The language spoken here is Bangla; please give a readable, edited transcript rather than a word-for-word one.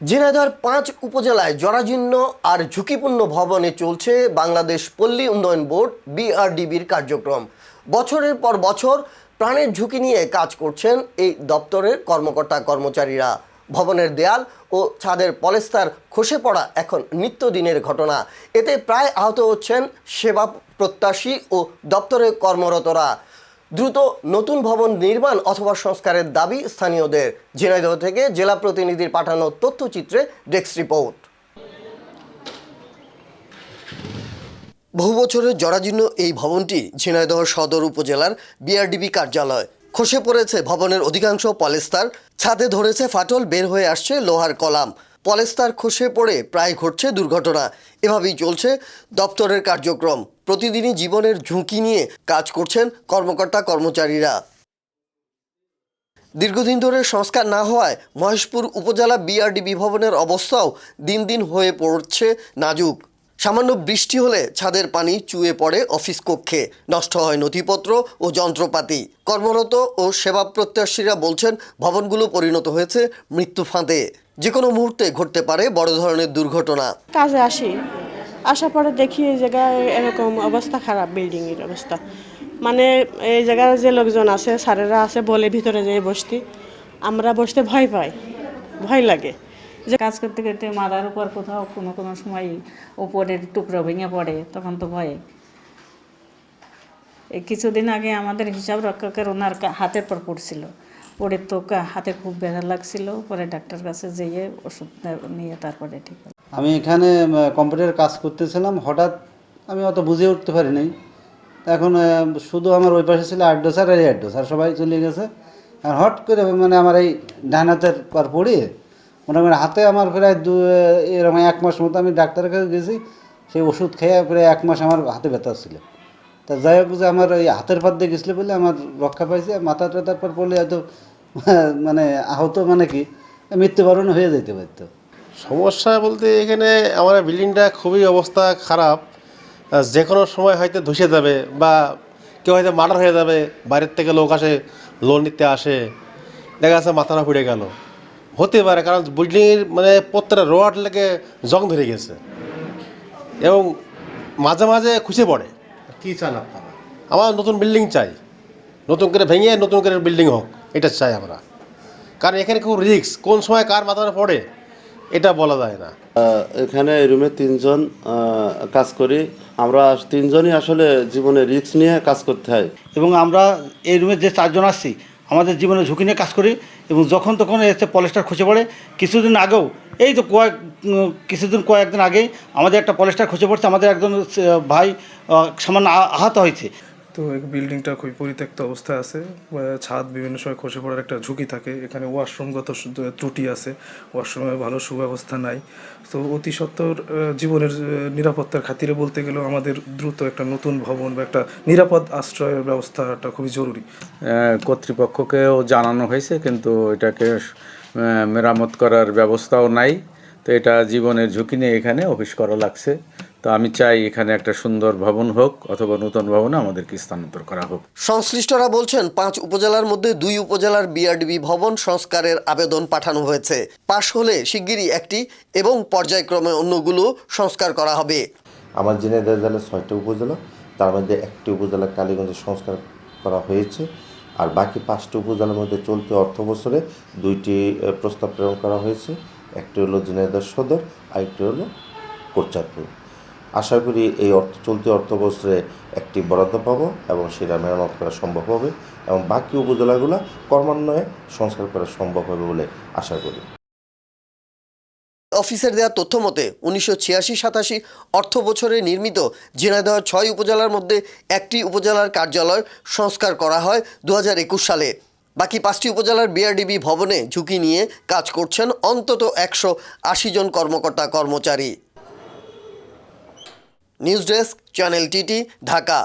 ঝিনাইদহের ৫ উপজেলায় জরাজীর্ণ আর ঝুঁকিপূর্ণ ভবনে চলছে বাংলাদেশ পল্লী উন্নয়ন বোর্ড বিআরডিবির কার্যক্রম। বছরের পর বছর প্রাণের ঝুঁকি নিয়ে কাজ করছেন এই দপ্তরের কর্মকর্তা কর্মচারীরা। ভবনের দেয়াল ও ছাদের পলেস্তার খসে পড়া এখন নিত্যদিনের ঘটনা। এতে প্রায় আহত হচ্ছেন সেবা প্রত্যাশী ও দপ্তরে কর্মরতরা। দ্রুত নতুন ভবন নির্মাণ অথবা সংস্কারের দাবি স্থানীয়দের। ঝিনাইদহ থেকে জেলা প্রতিনিধির পাঠানো তথ্যচিত্রে ডেস্ক রিপোর্ট। বহু বছরের জরাজীর্ণ এই ভবনটি ঝিনাইদহ সদর উপজেলার বিআরডিবি কার্যালয়। খসে পড়েছে ভবনের অধিকাংশ পলেস্তার, ছাদে ধরেছে ফাটল, বের হয়ে আসছে লোহার কলাম। পলেস্তার খসে পড়ে প্রায় ঘটছে দুর্ঘটনা। এভাবেই চলছে দপ্তরের কার্যক্রম। প্রতিদিনই জীবনের ঝুঁকি নিয়ে কাজ করছেন কর্মকর্তা কর্মচারীরা। দীর্ঘদিন ধরে সংস্কার না হওয়ায় মহেশপুর উপজেলা বিআরডিবি ভবনের অবস্থাও দিন দিন হয়ে পড়ছে নাজুক। সামান্য বৃষ্টি হলে ছাদের পানি চুয়ে পড়ে অফিস কক্ষে, নষ্ট হয় নথিপত্র ও যন্ত্রপাতি। কর্মরত ও সেবা প্রত্যাশীরা বলছেন ভবনগুলো পরিণত হয়েছে মৃত্যু ফাঁদে। যে কোনো মুহূর্তে ঘটতে পারে বড় ধরনের দুর্ঘটনা। কাজে আসার পরে দেখি এই জায়গায় এরকম অবস্থা খারাপ, বিল্ডিংয়ের অবস্থা। মানে এই জায়গায় যে লোকজন আছে, স্যারেরা আছে, বলে ভিতরে যেয়ে বসতে, আমরা বসতে ভয় লাগে। যে কাজ করতে করতে মাথার উপর কোথাও কোনো সময় উপরের টুকরো ভেঙে পড়ে, তখন তো ভয়ে। এই কিছুদিন আগে আমাদের হিসাব রক্ষকের ওনার হাতের পর পড়ছিল, পড়ে তো হাতে খুব ব্যথা লাগছিল। পরে ডাক্তার কাছে যেয়ে ওষুধ নিয়ে তারপরে ঠিক হলো। আমি এখানে কম্পিউটার কাজ করতেছিলাম, হঠাৎ আমি অত বুঝে উঠতে পারি নাই। এখন শুধু আমার ওই পাশে ছিল আড্ডোসার আর আড্ডোসার, সবাই চলে গেছে। আর হট করে মানে আমার এই ডান হাতের পর পড়িয়ে মোটামুটি হাতে আমার প্রায় এরকম 1 মাস মতো আমি ডাক্তারের কাছে গেছি। সেই ওষুধ খেয়ে প্রায় 1 মাস আমার হাতে ব্যথা ছিল। তা যাই হোক, যে আমার ওই হাতের পাত দিয়ে গেছিলো বলে আমার রক্ষা পাইছে। মাথা টাতার পর পড়লে হয়তো মানে আহত মানে কি মৃত্যুবরণ হয়ে যেতে পারত। সমস্যা বলতে এখানে আমার বিল্ডিংটা খুবই অবস্থা খারাপ। যে কোনো সময় হয়তো ধসে যাবে বা কেউ হয়তো মার্ডার হয়ে যাবে। বাইরের থেকে লোক আসে, লোন নিতে আসে, দেখা যাচ্ছে মাথাটা পুড়ে গেল, হতে পারে। কারণ বিল্ডিংয়ের মানে প্রত্যেকটা রড লেগে জং ধরে গেছে এবং মাঝে মাঝে খুঁজে পড়ে। কী চান আপনারা? আমার নতুন বিল্ডিং চাই, নতুন করে ভেঙে নতুন করে বিল্ডিং হোক, এটা চাই আমরা। কারণ এখানে খুব রিস্ক, কোন সময় কার মাথাটা পড়ে এটা বলা যায় না। এখানে এই রুমে 3 জন কাজ করি। আমরা 3 জনই আসলে জীবনে রিস্ক নিয়ে কাজ করতে হয়। এবং আমরা এই রুমে যে 4 জন আসছি, আমাদের জীবনে ঝুঁকি নিয়ে কাজ করি। এবং যখন তখন এসে পলেস্টার খসে পড়ে। কিছুদিন আগেও এই তো কয়েকদিন আগেই আমাদের একটা পলেস্টার খসে পড়ছে। আমাদের একজন ভাই সামান্য আহত হয়েছে। তো এই বিল্ডিংটা খুবই পরিত্যক্ত অবস্থায় আছে। ছাদ বিভিন্ন সময় খসে পড়ার একটা ঝুঁকি থাকে। এখানে ওয়াশরুমগত ত্রুটি আছে, ওয়াশরুমে ভালো সুব্যবস্থা নাই। তো অতি সত্বর জীবনের নিরাপত্তার খাতিরে বলতে গেলেও আমাদের দ্রুত একটা নতুন ভবন বা একটা নিরাপদ আশ্রয়ের ব্যবস্থাটা খুবই জরুরি। কর্তৃপক্ষকেও জানানো হয়েছে, কিন্তু এটাকে মেরামত করার ব্যবস্থাও নাই। তো এটা জীবনের ঝুঁকি নিয়ে এখানে অফিস করা লাগছে। তো আমি চাই এখানে একটা সুন্দর ভবন হোক, অথবা নতুন ভবনে আমাদেরকে স্থানান্তর করা হোক। সংশ্লিষ্টরা বলছেন 5 উপজেলার মধ্যে 2 উপজেলার বিআরডিবি ভবন সংস্কারের আবেদন পাঠানো হয়েছে। পাশ হলে শিগগিরই একটি এবং পর্যায়ক্রমে অন্যগুলো সংস্কার করা হবে। আমার ঝিনাইদহ জেলার 6টি উপজেলা, তার মধ্যে 1টি উপজেলা কালীগঞ্জে সংস্কার করা হয়েছে। আর বাকি 5টি উপজেলার মধ্যে চলতি অর্থ বছরে 2টি প্রস্তাব প্রেরণ করা হয়েছে। একটি হলো ঝিনাইদহ সদর, আরেকটি হলো কোটচাঁদপুর। আশা করি এই চলতি অর্থ বছরে একটি বরাদ্দ পাবো এবং সেটা মেরামত করা সম্ভব হবে এবং বাকি উপজেলাগুলো ক্রমান্বয়ে সংস্কার করা সম্ভব হবে বলে আশা করি। অফিসের দেওয়া তথ্য মতে 1986-87 অর্থ বছরে নির্মিত ঝিনাইদহ 6 উপজেলার মধ্যে 1টি উপজেলার কার্যালয় সংস্কার করা হয় 2021 সালে। বাকি 5টি উপজেলার বিআরডিবি ভবনে ঝুঁকি নিয়ে কাজ করছেন অন্তত 180 জন কর্মকর্তা কর্মচারী। News desk, channel TT, Dhaka.